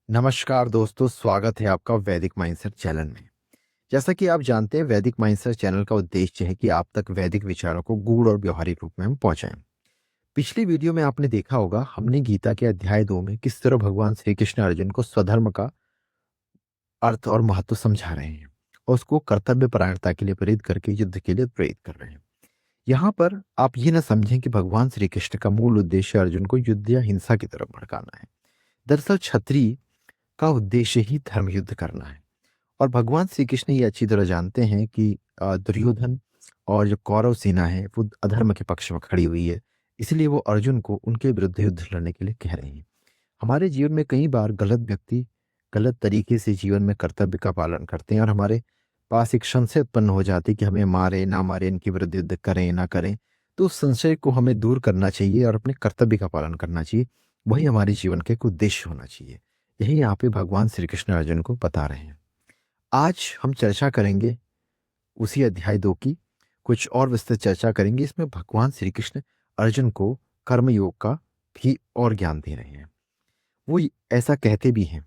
नमस्कार दोस्तों, स्वागत है आपका वैदिक माइंडसेट चैनल में। जैसा कि आप जानते हैं, वैदिक माइंडसेट चैनल का उद्देश्य है कि आप तक वैदिक विचारों को गूढ़ और व्यवहारिक रूप में हम पहुंचाएं। पिछली वीडियो में आपने देखा होगा, हमने गीता के अध्याय 2 में किस तरह भगवान श्री कृष्ण अर्जुन को स्वधर्म का अर्थ और महत्व समझा रहे हैं और उसको कर्तव्य परायणता के लिए प्रेरित करके युद्ध के लिए प्रेरित कर रहे हैं। यहाँ पर आप ये ना समझें कि भगवान श्री कृष्ण का मूल उद्देश्य अर्जुन को युद्ध या हिंसा की तरफ भड़काना है। दरअसल क्षत्रिय का उद्देश्य ही धर्म युद्ध करना है। और भगवान श्री कृष्ण ये अच्छी तरह जानते हैं कि दुर्योधन और जो कौरव सेना है वो अधर्म के पक्ष में खड़ी हुई है। इसलिए वो अर्जुन को उनके विरुद्ध युद्ध लड़ने के लिए कह रहे हैं। हमारे जीवन में कई बार गलत व्यक्ति गलत तरीके से जीवन में कर्तव्य का पालन करते हैं और हमारे पास एक संशय उत्पन्न हो जाती है कि हमें मारे ना मारे, इनके विरुद्ध युद्ध करें ना करें। तो उस संशय को हमें दूर करना चाहिए और अपने कर्तव्य का पालन करना चाहिए। वही हमारे जीवन का एक उद्देश्य होना चाहिए। यही यहाँ पे भगवान श्री कृष्ण अर्जुन को बता रहे हैं। आज हम चर्चा करेंगे उसी अध्याय 2 की, कुछ और विस्तृत चर्चा करेंगे। इसमें भगवान श्री कृष्ण अर्जुन को कर्मयोग का भी और ज्ञान दे रहे हैं। वो ऐसा कहते भी हैं।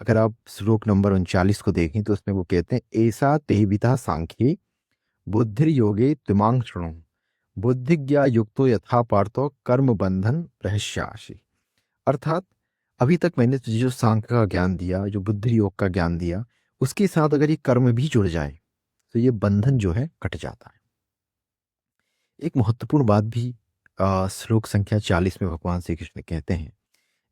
अगर आप श्लोक नंबर 39 को देखें तो उसमें वो कहते हैं, ऐसा तेविता सांख्ये बुद्धि योगे तिमांग शृणु बुद्धिज्ञा युक्तो यथा पार्थो कर्म बंधन रहस्यासि। अर्थात अभी तक मैंने तुझे जो सांख्य का ज्ञान दिया, जो बुद्धि योग का ज्ञान दिया, उसके साथ अगर ये कर्म भी जुड़ जाए तो ये बंधन जो है कट जाता है। एक महत्वपूर्ण बात भी श्लोक संख्या 40 में भगवान श्री कृष्ण कहते हैं,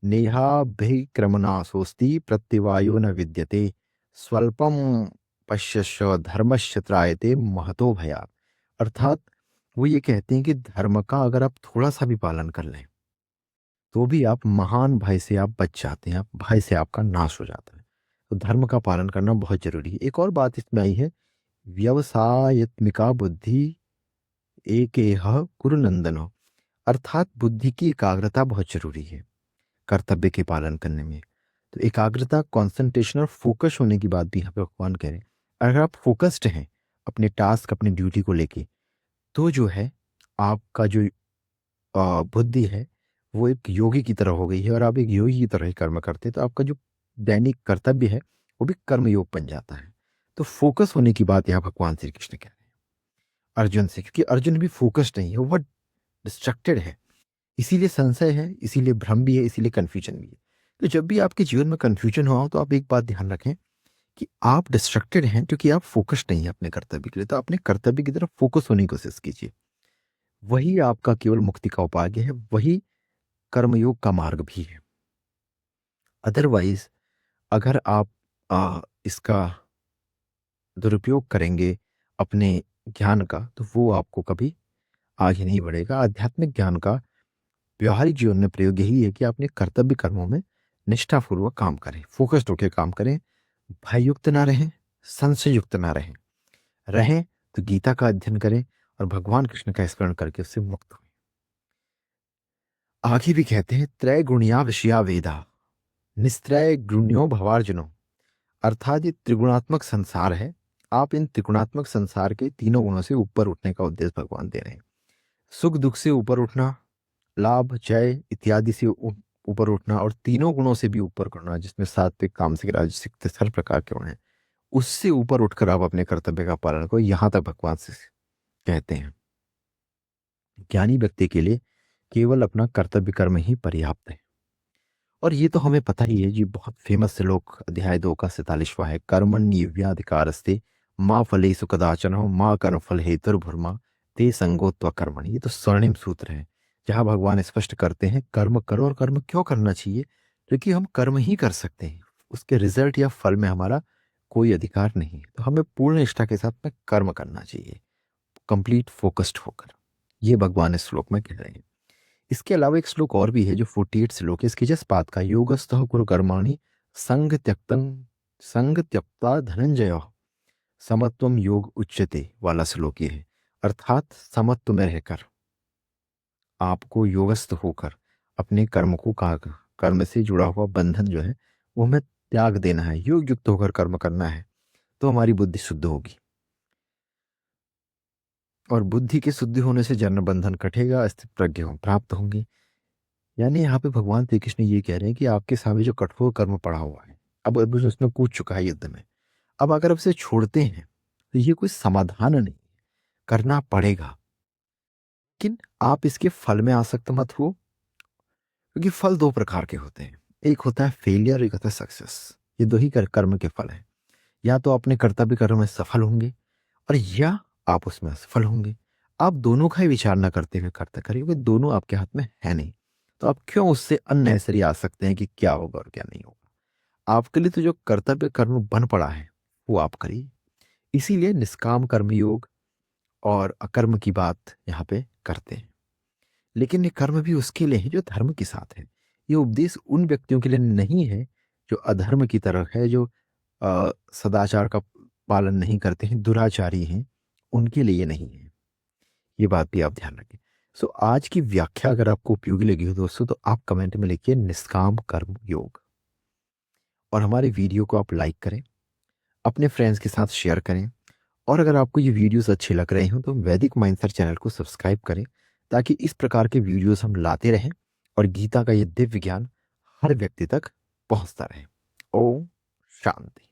नेहाभिक्रमणा सोस्ति प्रत्यवायो न विद्यते स्वल्पम पश्यस्य धर्मस्य त्रायते महतो भयात्। अर्थात वो ये कहते हैं कि धर्म का अगर आप थोड़ा सा भी पालन कर लें तो भी आप महान भय से आप बच जाते हैं, आप भय से आपका नाश हो जाता है। तो धर्म का पालन करना बहुत जरूरी है। एक और बात इसमें आई है, व्यवसायत्मिका बुद्धि एकेह कुरु नंदनो। अर्थात बुद्धि की एकाग्रता बहुत जरूरी है कर्तव्य के पालन करने में। तो एकाग्रता, कॉन्सेंट्रेशन और फोकस होने की बात भी यहाँ पे भगवान कह रहे हैं। अगर आप फोकस्ड हैं अपने टास्क, अपनी ड्यूटी को लेके, तो जो है आपका जो बुद्धि है वो एक योगी की तरह हो गई है और आप एक योगी की तरह ही कर्म करते हैं। तो आपका जो दैनिक कर्तव्य है वो भी कर्म योग बन जाता है। तो फोकस होने की बात यहाँ भगवान श्री कृष्ण कह रहे हैं अर्जुन से, क्योंकि अर्जुन भी फोकस्ड नहीं है, वो डिस्ट्रक्टेड है। इसीलिए संशय है, इसीलिए भ्रम भी है, इसीलिए कन्फ्यूजन भी है। तो जब भी आपके जीवन में कन्फ्यूजन हो तो आप एक बात ध्यान रखें कि आप डिस्ट्रक्टेड हैं क्योंकि आप फोकस्ड नहीं है अपने कर्तव्य के लिए। तो अपने कर्तव्य की तरफ फोकस होने की कोशिश कीजिए। वही आपका केवल मुक्ति का उपाय है, वही कर्मयोग का मार्ग भी है। अदरवाइज अगर आप इसका दुरुपयोग करेंगे अपने ज्ञान का, तो वो आपको कभी आगे नहीं बढ़ेगा। आध्यात्मिक ज्ञान का व्यवहारिक जीवन में प्रयोग यही है कि अपने कर्तव्य कर्मों में निष्ठापूर्वक काम करें, फोकस्ड होकर काम करें, भययुक्त ना रहें, संशय युक्त ना रहें। रहें तो गीता का अध्ययन करें और भगवान कृष्ण का स्मरण करके उससे मुक्त हो। आगे भी कहते हैं, त्रय गुणिया विषया वेदा निस्त्रय गुण्यो भवार्जुनो। अर्थात ये त्रिगुणात्मक संसार है। आप इन त्रिगुणात्मक संसार के तीनों गुणों से ऊपर उठने का उद्देश्य भगवान दे रहे हैं। सुख दुख से ऊपर उठना, लाभ जय इत्यादि से ऊपर उठना और तीनों गुणों से भी ऊपर करना, जिसमें सात्विक तामसिक राजसिक हर प्रकार के गुण हैं, उससे ऊपर उठकर आप अपने कर्तव्य का पालन करो। यहां तक भगवान से कहते हैं ज्ञानी व्यक्ति के लिए केवल अपना कर्तव्य कर्म ही पर्याप्त है। और ये तो हमें पता ही है जी, बहुत फेमस श्लोक अध्याय 2 का 47वां है, कर्मण्येवाधिकारस्ते माँ फलेषु कदाचन माँ कर्मफल हेतुर्भुर्मा ते संगोत्वा कर्मणि। ये तो स्वर्णिम सूत्र है जहाँ भगवान स्पष्ट करते हैं कर्म करो। और कर्म क्यों करना चाहिए? क्योंकि हम कर्म ही कर सकते हैं, उसके रिजल्ट या फल में हमारा कोई अधिकार नहीं है। तो हमें पूर्ण निष्ठा के साथ में कर्म करना चाहिए, कंप्लीट फोकस्ड होकर। ये भगवान इस श्लोक में कह रहे हैं। इसके अलावा एक श्लोक और भी है जो 48 श्लोक है, इसकी जस पात का, योगस्थः कुरु कर्माणि संग त्यक्ता धनंजय समत्वम योग उच्यते वाला श्लोक ये है। अर्थात समत्व में रहकर आपको योगस्थ होकर अपने कर्म को कर्म से जुड़ा हुआ बंधन जो है वो हमें त्याग देना है, योग युक्त होकर कर्म करना है। तो हमारी बुद्धि शुद्ध होगी और बुद्धि के शुद्धि होने से जन्म बंधन कटेगा, अस्थित प्रज्ञा प्राप्त होंगी। यानी यहाँ पे भगवान श्री कृष्ण ये कह रहे हैं कि आपके सामने जो कठोर कर्म पड़ा हुआ है, अब उसमें कूद चुका है युद्ध में, अब अगर आप इसे छोड़ते हैं तो ये कोई समाधान नहीं, करना पड़ेगा। लेकिन आप इसके फल में आसक्त मत हो, क्योंकि फल दो प्रकार के होते हैं, एक होता है फेलियर, एक होता है सक्सेस। ये दो ही कर्म के फल हैं। या तो अपने कर्तव्य कर्म में सफल होंगे और या आप उसमें असफल होंगे। आप दोनों का ही विचार ना करते हुए करते करिए, क्योंकि दोनों आपके हाथ में है नहीं। तो आप क्यों उससे अननेसेसरी आ सकते हैं कि क्या होगा और क्या नहीं होगा। आपके लिए तो जो कर्तव्य कर्म बन पड़ा है वो आप करिए। इसीलिए निष्काम कर्म योग और अकर्म की बात यहाँ पे करते हैं। लेकिन ये कर्म भी उसके लिए है जो धर्म के साथ है। ये उपदेश उन व्यक्तियों के लिए नहीं है जो अधर्म की तरफ है, जो सदाचार का पालन नहीं करते हैं, दुराचारी हैं, उनके लिए ये नहीं है। ये बात भी आप ध्यान रखें। सो आज की व्याख्या अगर आपको उपयोगी लगी हो दोस्तों, तो आप कमेंट में लिखिए निष्काम कर्म योग, और हमारे वीडियो को आप लाइक करें, अपने फ्रेंड्स के साथ शेयर करें, और अगर आपको ये वीडियोस अच्छे लग रहे हो तो वैदिक माइंडसेट चैनल को सब्सक्राइब करें, ताकि इस प्रकार के वीडियोस हम लाते रहें और गीता का ये दिव्य ज्ञान हर व्यक्ति तक पहुंचता रहे। ओम शांति।